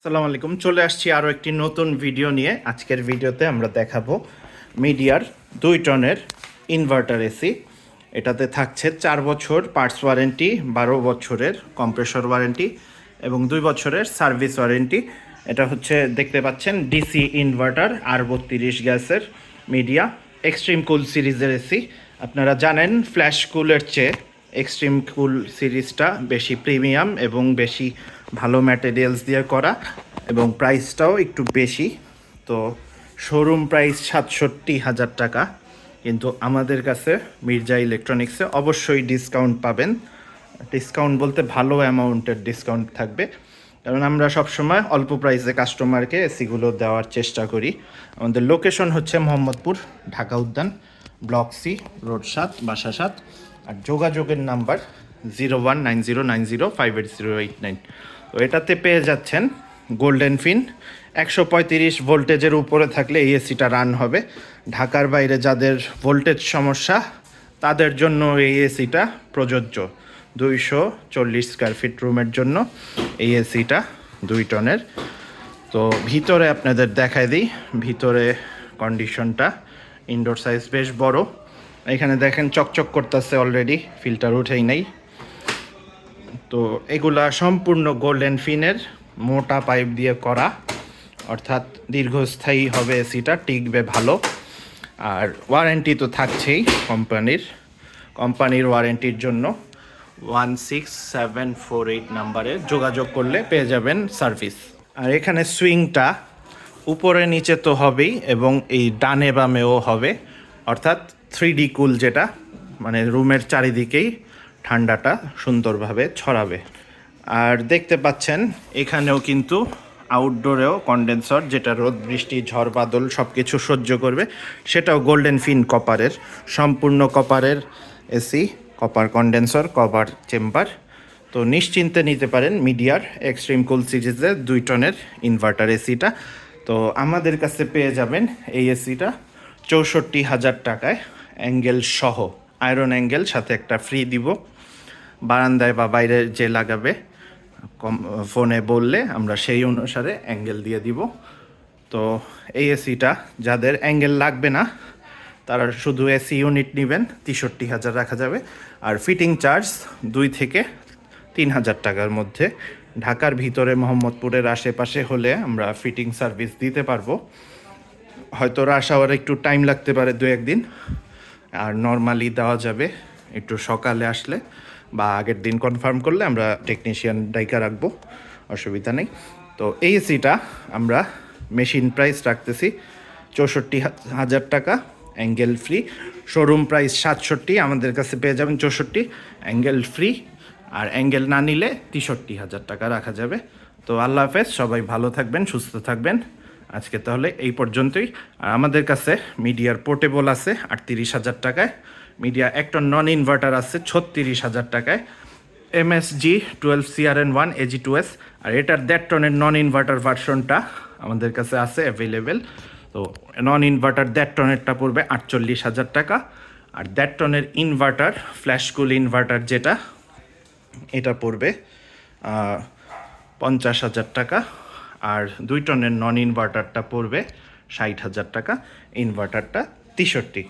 আসসালামু আলাইকুম, চলে আসছি আরও একটি নতুন ভিডিও নিয়ে। আজকের ভিডিওতে আমরা দেখাবো মিডিয়ার 2 টনের ইনভার্টার এসি। এটাতে থাকছে 4 বছর পার্টস ওয়ারেন্টি, 12 বছরের কম্প্রেসর ওয়ারেন্টি এবং 2 বছরের সার্ভিস ওয়ারেন্টি। এটা হচ্ছে দেখতে পাচ্ছেন ডিসি ইনভার্টার R32 গ্যাসের মিডিয়া এক্সট্রিম কুল সিরিজের এসি। আপনারা জানেন ফ্ল্যাশ কুলের চেয়ে এক্সট্রিম কুল সিরিজটা বেশি প্রিমিয়াম এবং বেশি ভালো ম্যাটেরিয়ালস দিয়ে করা এবং প্রাইসটাও একটু বেশি। তো শোরুম প্রাইস 67,000 টাকা, কিন্তু আমাদের কাছে মির্জা ইলেকট্রনিক্সে অবশ্যই ডিসকাউন্ট পাবেন। ডিসকাউন্ট বলতে ভালো অ্যামাউন্টের ডিসকাউন্ট থাকবে, কারণ আমরা সবসময় অল্প প্রাইসে কাস্টমারকে এসিগুলো দেওয়ার চেষ্টা করি। আমাদের লোকেশন হচ্ছে মোহাম্মদপুর, ঢাকা উদ্যান, ব্লক সি, রোড 7, বাসা 7। আর যোগাযোগের নাম্বার 019090580889। তো এটাতে পেয়ে যাচ্ছেন গোল্ডেন ফিন। 135 ভোল্টেজের উপরে থাকলে এই এসিটা রান হবে। ঢাকার বাইরে যাদের ভোল্টেজ সমস্যা তাদের জন্য এই এসিটা প্রযোজ্য। 240 স্কোয়ার ফিট রুমের জন্য এই এসিটা 2 টনের। তো ভিতরে আপনাদের দেখাই দিই, ভিতরে কন্ডিশনটা ইনডোর সাইজ বেশ বড়। এখানে দেখেন চকচক করতেছে, অলরেডি ফিল্টার উঠেই নেই। তো এগুলা সম্পূর্ণ গোল্ডেন ফিনের মোটা পাইপ দিয়ে করা, অর্থাৎ দীর্ঘস্থায়ী হবে এসিটা, টিকবে ভালো। আর ওয়ারেন্টি তো থাকছেই কোম্পানির ওয়ারেন্টির জন্য 16748 নাম্বারে যোগাযোগ করলে পেয়ে যাবেন সার্ভিস। আর এখানে সুইংটা উপরে নিচে তো হবেই এবং এই ডানে বামেও হবে, অর্থাৎ 3D কুল, যেটা মানে রুমের চারিদিকেই ঠান্ডাটা সুন্দরভাবে ছড়াবে। আর দেখতে পাচ্ছেন এখানেও কিন্তু আউটডোরেও কন্ডেন্সার, যেটা রোদ বৃষ্টি ঝড় বাদল সব কিছু সহ্য করবে, সেটাও গোল্ডেন ফিন কপারের, সম্পূর্ণ কপারের AC, copper condenser, copper chamber. তো নিশ্চিন্তে নিতে পারেন মিডিয়ার এক্সট্রিম কুল সিরিজের 2 টনের ইনভার্টার এসিটা। তো আমাদের কাছে পেয়ে যাবেন এই এসিটা 64,000 টাকায়, অ্যাঙ্গেল সহ, আয়রন অ্যাঙ্গেল সাথে একটা ফ্রি দিব। বারান্দায় বা বাইরে যে লাগাবে ফোনে বললে আমরা সেই অনুসারে অ্যাঙ্গেল দিয়ে দিব। তো এই এসিটা যাদের অ্যাঙ্গেল লাগবে না তারা শুধু এসি ইউনিট নেবেন, 63,000 রাখা যাবে। আর ফিটিং চার্জ 2 থেকে 3,000 টাকার মধ্যে। ঢাকার ভিতরে মোহাম্মদপুরের আশেপাশে হলে আমরা ফিটিং সার্ভিস দিতে পারবো। হয়তো রাশ আওয়ারে একটু টাইম লাগতে পারে 2-1 দিন, আর নর্মালি দেওয়া যাবে একটু সকালে আসলে বা আগের দিন কনফার্ম করলে আমরা টেকনিশিয়ান ডাইকা রাখবো, অসুবিধা নেই। তো এই এসিটা আমরা মেশিন প্রাইস রাখতেছি 64,000 টাকা, অ্যাঙ্গেল ফ্রি। শোরুম প্রাইস 67, আমাদের কাছে পেয়ে যাবেন 64, অ্যাঙ্গেল ফ্রি। আর অ্যাঙ্গেল না নিলে 63,000 টাকা রাখা যাবে। তো আল্লাহ হাফেজ, সবাই ভালো থাকবেন, সুস্থ থাকবেন। আজকে তাহলে এই পর্যন্তই। আর আমাদের কাছে মিডিয়ার পোর্টেবল আছে 38,000 টাকায়, মিডিয়া 1 টন নন ইনভার্টার আছে 36,000 টাকায়, MSG 12CRN1 AG2S। আর এটার 1.5 টনের নন ইনভার্টার ভার্সনটা আমাদের কাছে আছে অ্যাভেলেবেল। তো নন ইনভার্টার 1.5 টনেরটা পড়বে 48,000 টাকা। আর 1.5 টনের ইনভার্টার ফ্ল্যাশ কুল ইনভার্টার যেটা, এটা পড়বে 50,000 টাকা। আর 2 টনের নন ইনভার্টারটা পড়বে 60,000 টাকা, ইনভার্টারটা 63।